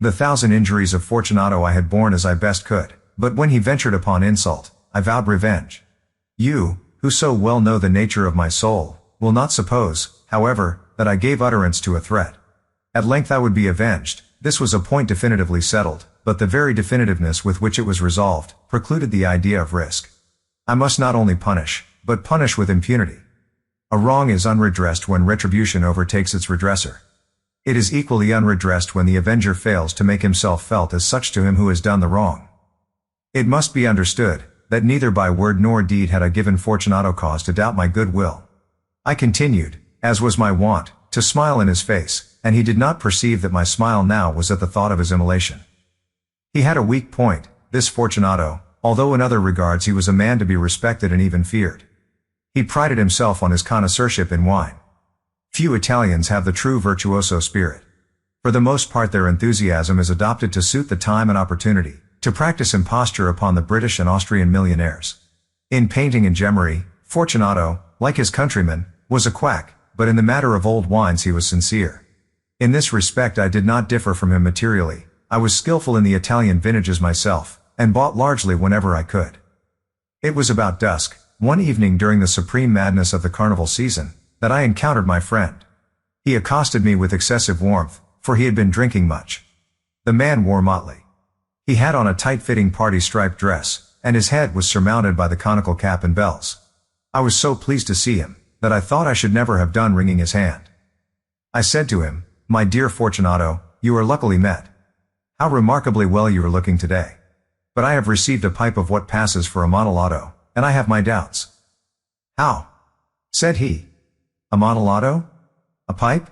The 1,000 injuries of Fortunato I had borne as I best could, but when he ventured upon insult, I vowed revenge. You, who so well know the nature of my soul, will not suppose, however, that I gave utterance to a threat. At length I would be avenged. This was a point definitively settled, but the very definitiveness with which it was resolved precluded the idea of risk. I must not only punish, but punish with impunity. A wrong is unredressed when retribution overtakes its redresser. It is equally unredressed when the avenger fails to make himself felt as such to him who has done the wrong. It must be understood that neither by word nor deed had I given Fortunato cause to doubt my good will. I continued, as was my wont, to smile in his face, and he did not perceive that my smile now was at the thought of his immolation. He had a weak point, this Fortunato, although in other regards he was a man to be respected and even feared. He prided himself on his connoisseurship in wine. Few Italians have the true virtuoso spirit. For the most part their enthusiasm is adopted to suit the time and opportunity, to practice imposture upon the British and Austrian millionaires. In painting and gemmery, Fortunato, like his countrymen, was a quack, but in the matter of old wines he was sincere. In this respect I did not differ from him materially. I was skillful in the Italian vintages myself, and bought largely whenever I could. It was about dusk, one evening during the supreme madness of the carnival season, that I encountered my friend. He accosted me with excessive warmth, for he had been drinking much. The man wore motley. He had on a tight-fitting party-striped dress, and his head was surmounted by the conical cap and bells. I was so pleased to see him, that I thought I should never have done wringing his hand. I said to him, "My dear Fortunato, you are luckily met. How remarkably well you are looking today. But I have received a pipe of what passes for Amontillado, and I have my doubts." "How?" said he. "Amontillado? A pipe?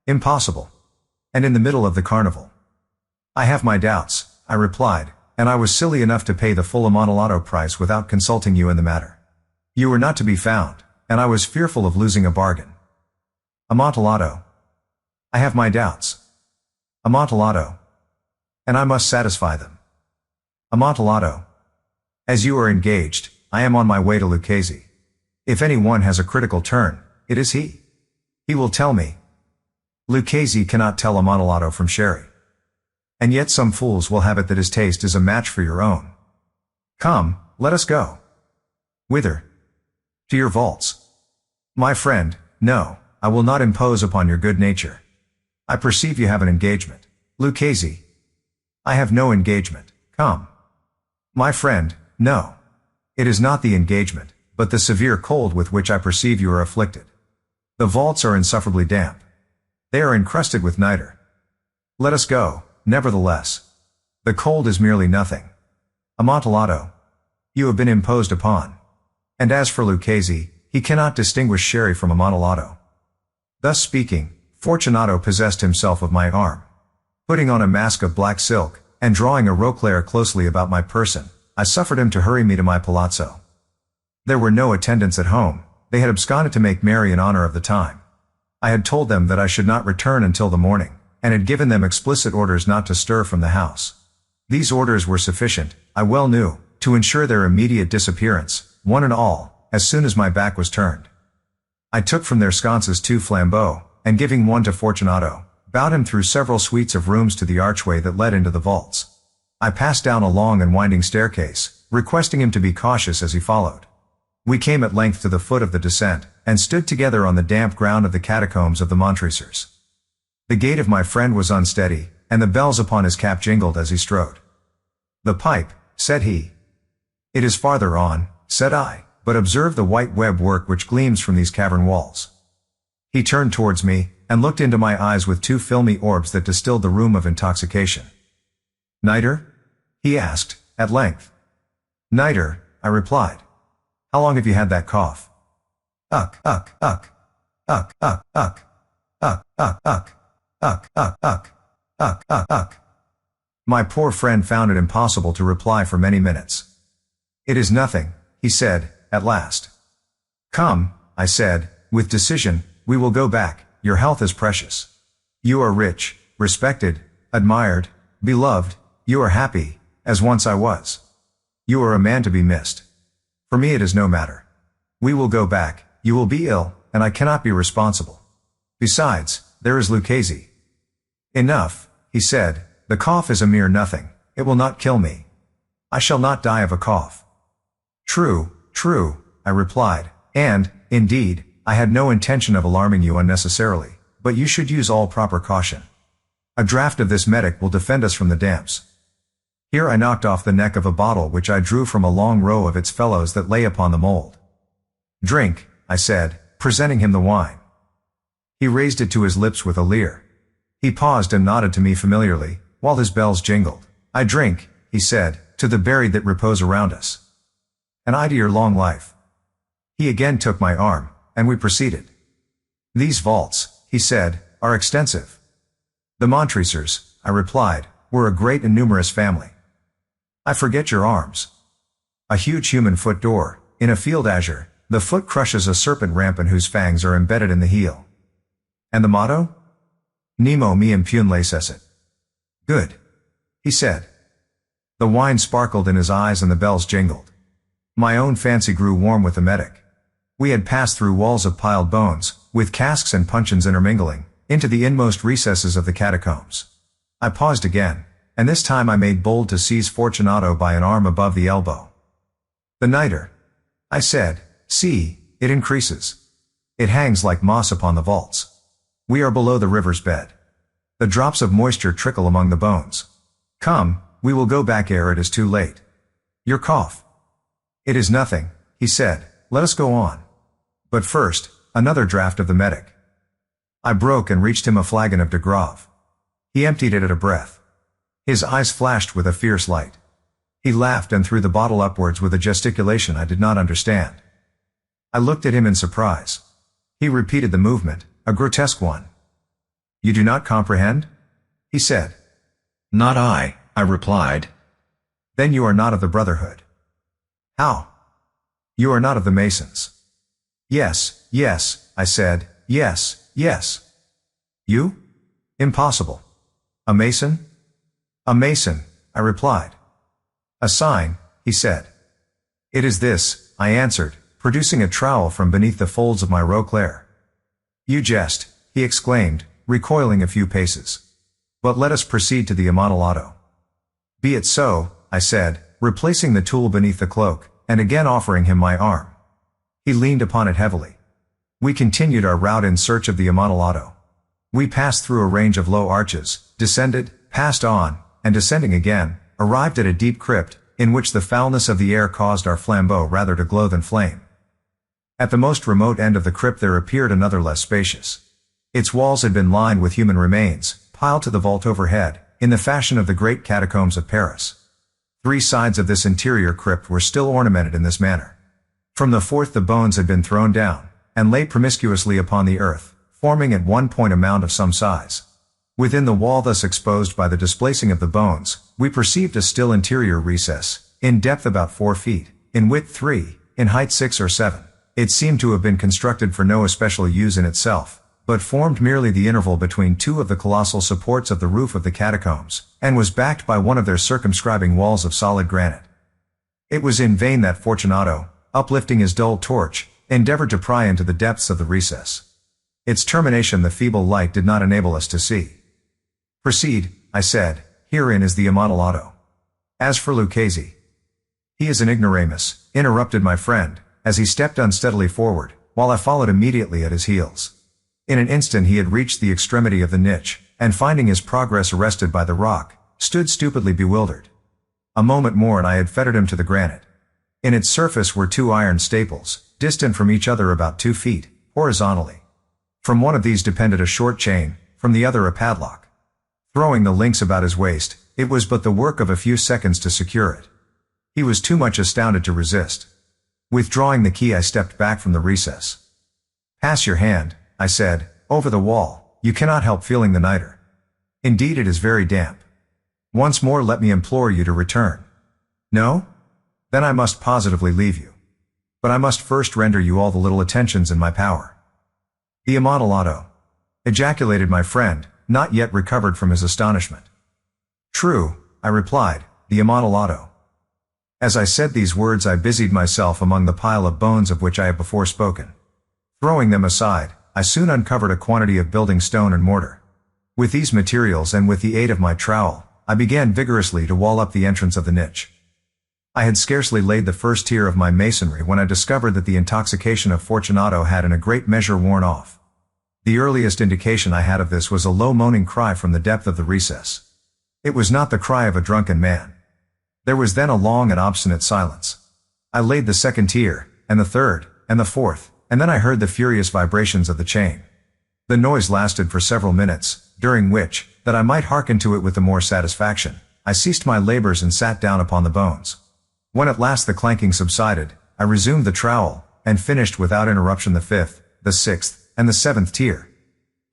Impossible. And in the middle of the carnival." "I have my doubts," I replied, "and I was silly enough to pay the full Amontillado price without consulting you in the matter. You were not to be found, and I was fearful of losing a bargain. Amontillado. I have my doubts. Amontillado. And I must satisfy them. Amontillado. As you are engaged, I am on my way to Lucchese. If any one has a critical turn, it is he. He will tell me. Lucchese cannot tell Amontillado from sherry. And yet some fools will have it that his taste is a match for your own. Come, let us go." "Whither?" "To your vaults." "My friend, no, I will not impose upon your good nature. I perceive you have an engagement. Lucchese." "I have no engagement. Come." "My friend, no. It is not the engagement, but the severe cold with which I perceive you are afflicted. The vaults are insufferably damp. They are encrusted with nitre. Let us go, nevertheless. The cold is merely nothing. Amontillado. You have been imposed upon. And as for Lucchese, he cannot distinguish sherry from Amontillado." Thus speaking, Fortunato possessed himself of my arm. Putting on a mask of black silk, and drawing a roquelaire closely about my person, I suffered him to hurry me to my palazzo. There were no attendants at home. They had absconded to make merry in honor of the time. I had told them that I should not return until the morning, and had given them explicit orders not to stir from the house. These orders were sufficient, I well knew, to ensure their immediate disappearance, one and all, as soon as my back was turned. I took from their sconces 2 flambeaux, and giving one to Fortunato, bowed him through several suites of rooms to the archway that led into the vaults. I passed down a long and winding staircase, requesting him to be cautious as he followed. We came at length to the foot of the descent, and stood together on the damp ground of the catacombs of the Montresors. The gait of my friend was unsteady, and the bells upon his cap jingled as he strode. "The pipe," said he. "It is farther on," said I, "but observe the white web work which gleams from these cavern walls." He turned towards me, and looked into my eyes with 2 filmy orbs that distilled the rheum of intoxication. "Nitre?" he asked, at length. "Nitre," I replied. "How long have you had that cough?" "Uck, uck, uck. Uck, uck, uck. Uck, uck, uck. Uck, uck, uck. Uck, uck, uck." My poor friend found it impossible to reply for many minutes. "It is nothing," he said, at last. "Come," I said, with decision, "we will go back. Your health is precious. You are rich, respected, admired, beloved. You are happy, as once I was. You are a man to be missed. For me it is no matter. We will go back. You will be ill, and I cannot be responsible. Besides, there is Lucchese." "Enough," he said, The cough is a mere nothing. It will not kill me. I shall not die of a cough. True, true, I replied, and, indeed, I had no intention of alarming you unnecessarily, but you should use all proper caution. A draught of this medic will defend us from the damps. Here I knocked off the neck of a bottle which I drew from a long row of its fellows that lay upon the mold. Drink, I said, presenting him the wine. He raised it to his lips with a leer. He paused and nodded to me familiarly, while his bells jingled. I drink, he said, to the buried that repose around us. And I to your long life. He again took my arm, and we proceeded. These vaults, he said, are extensive. The Montresors, I replied, were a great and numerous family. I forget your arms. A huge human foot door, in a field azure, the foot crushes a serpent rampant whose fangs are embedded in the heel. And the motto? Nemo me impune lacessit. Good. He said. The wine sparkled in his eyes and the bells jingled. My own fancy grew warm with the medic. We had passed through walls of piled bones, with casks and puncheons intermingling, into the inmost recesses of the catacombs. I paused again, and this time I made bold to seize Fortunato by an arm above the elbow. The nitre, I said, see, it increases. It hangs like moss upon the vaults. We are below the river's bed. The drops of moisture trickle among the bones. Come, we will go back ere it is too late. Your cough. It is nothing, he said, let us go on. But first, another draught of the medic. I broke and reached him a flagon of de Grave. He emptied it at a breath. His eyes flashed with a fierce light. He laughed and threw the bottle upwards with a gesticulation I did not understand. I looked at him in surprise. He repeated the movement, a grotesque one. You do not comprehend? He said. Not I replied. Then you are not of the Brotherhood. How? You are not of the Masons. Yes, yes, I said, yes, yes. You? Impossible. A Mason? A Mason, I replied. A sign, he said. It is this, I answered, producing a trowel from beneath the folds of my roquelaire. You jest, he exclaimed, recoiling a few paces. But let us proceed to the Amontillado. Be it so, I said, replacing the tool beneath the cloak, and again offering him my arm. He leaned upon it heavily. We continued our route in search of the Amontillado. We passed through a range of low arches, descended, passed on, and descending again, arrived at a deep crypt, in which the foulness of the air caused our flambeaux rather to glow than flame. At the most remote end of the crypt there appeared another less spacious. Its walls had been lined with human remains, piled to the vault overhead, in the fashion of the great catacombs of Paris. 3 sides of this interior crypt were still ornamented in this manner. From the 4th the bones had been thrown down, and lay promiscuously upon the earth, forming at one point a mound of some size. Within the wall thus exposed by the displacing of the bones, we perceived a still interior recess, in depth about 4 feet, in width 3, in height 6 or 7. It seemed to have been constructed for no especial use in itself, but formed merely the interval between 2 of the colossal supports of the roof of the catacombs, and was backed by one of their circumscribing walls of solid granite. It was in vain that Fortunato, uplifting his dull torch, endeavored to pry into the depths of the recess. Its termination the feeble light did not enable us to see. Proceed, I said, herein is the Amontillado. As for Lucchese, he is an ignoramus, interrupted my friend, as he stepped unsteadily forward, while I followed immediately at his heels. In an instant he had reached the extremity of the niche, and finding his progress arrested by the rock, stood stupidly bewildered. A moment more and I had fettered him to the granite. In its surface were 2 iron staples, distant from each other about 2 feet, horizontally. From one of these depended a short chain, from the other a padlock. Throwing the links about his waist, it was but the work of a few seconds to secure it. He was too much astounded to resist. Withdrawing the key I stepped back from the recess. Pass your hand, I said, over the wall. You cannot help feeling the nitre. Indeed it is very damp. Once more let me implore you to return. No? Then I must positively leave you. But I must first render you all the little attentions in my power. The Amontillado, ejaculated my friend, not yet recovered from his astonishment. True, I replied, the Amontillado. As I said these words I busied myself among the pile of bones of which I have before spoken. Throwing them aside, I soon uncovered a quantity of building stone and mortar. With these materials and with the aid of my trowel, I began vigorously to wall up the entrance of the niche. I had scarcely laid the first tier of my masonry when I discovered that the intoxication of Fortunato had in a great measure worn off. The earliest indication I had of this was a low moaning cry from the depth of the recess. It was not the cry of a drunken man. There was then a long and obstinate silence. I laid the second tier, and the third, and the fourth, and then I heard the furious vibrations of the chain. The noise lasted for several minutes, during which, that I might hearken to it with the more satisfaction, I ceased my labors and sat down upon the bones. When at last the clanking subsided, I resumed the trowel, and finished without interruption the fifth, the sixth, and the seventh tier.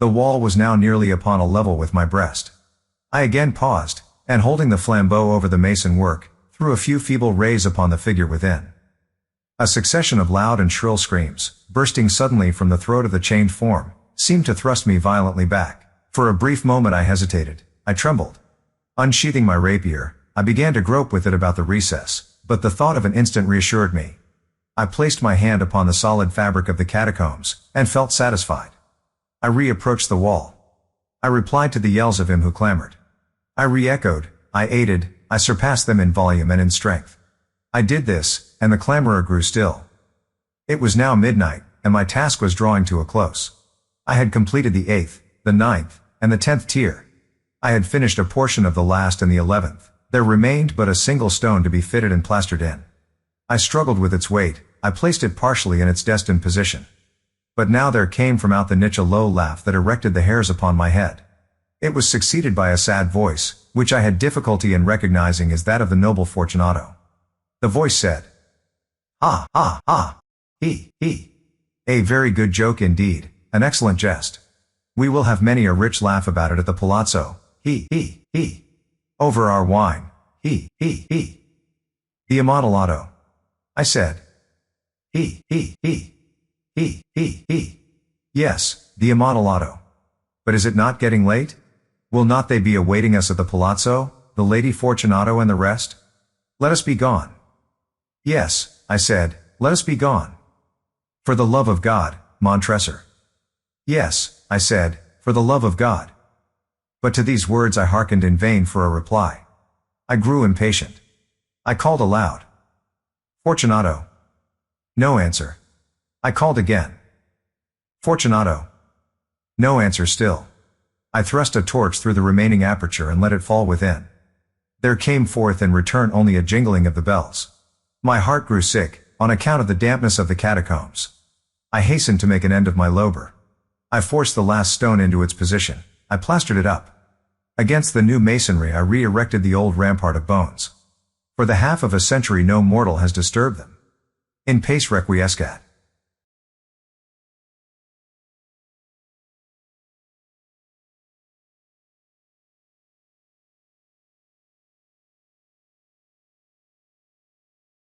The wall was now nearly upon a level with my breast. I again paused, and holding the flambeau over the mason work, threw a few feeble rays upon the figure within. A succession of loud and shrill screams, bursting suddenly from the throat of the chained form, seemed to thrust me violently back. For a brief moment I hesitated, I trembled. Unsheathing my rapier, I began to grope with it about the recess, but the thought of an instant reassured me. I placed my hand upon the solid fabric of the catacombs, and felt satisfied. I re-approached the wall. I replied to the yells of him who clamored. I re-echoed, I aided, I surpassed them in volume and in strength. I did this, and the clamorer grew still. It was now midnight, and my task was drawing to a close. I had completed the 8th, the 9th, and the 10th tier. I had finished a portion of the last and the 11th. There remained but a single stone to be fitted and plastered in. I struggled with its weight, I placed it partially in its destined position. But now there came from out the niche a low laugh that erected the hairs upon my head. It was succeeded by a sad voice, which I had difficulty in recognizing as that of the noble Fortunato. The voice said, "Ah, ah, ah! He! A very good joke indeed, an excellent jest. We will have many a rich laugh about it at the palazzo, he! Over our wine, he! The Amontillado," I said. He! Yes, the Amontillado. But is it not getting late? Will not they be awaiting us at the palazzo, the Lady Fortunato and the rest? Let us be gone. Yes, I said, let us be gone. For the love of God, Montresor. Yes, I said, for the love of God. But to these words I hearkened in vain for a reply. I grew impatient. I called aloud. Fortunato. No answer. I called again. Fortunato. No answer still. I thrust a torch through the remaining aperture and let it fall within. There came forth in return only a jingling of the bells. My heart grew sick, on account of the dampness of the catacombs. I hastened to make an end of my labor. I forced the last stone into its position. I plastered it up. Against the new masonry I re-erected the old rampart of bones. For the half of a century no mortal has disturbed them. In pace requiescat.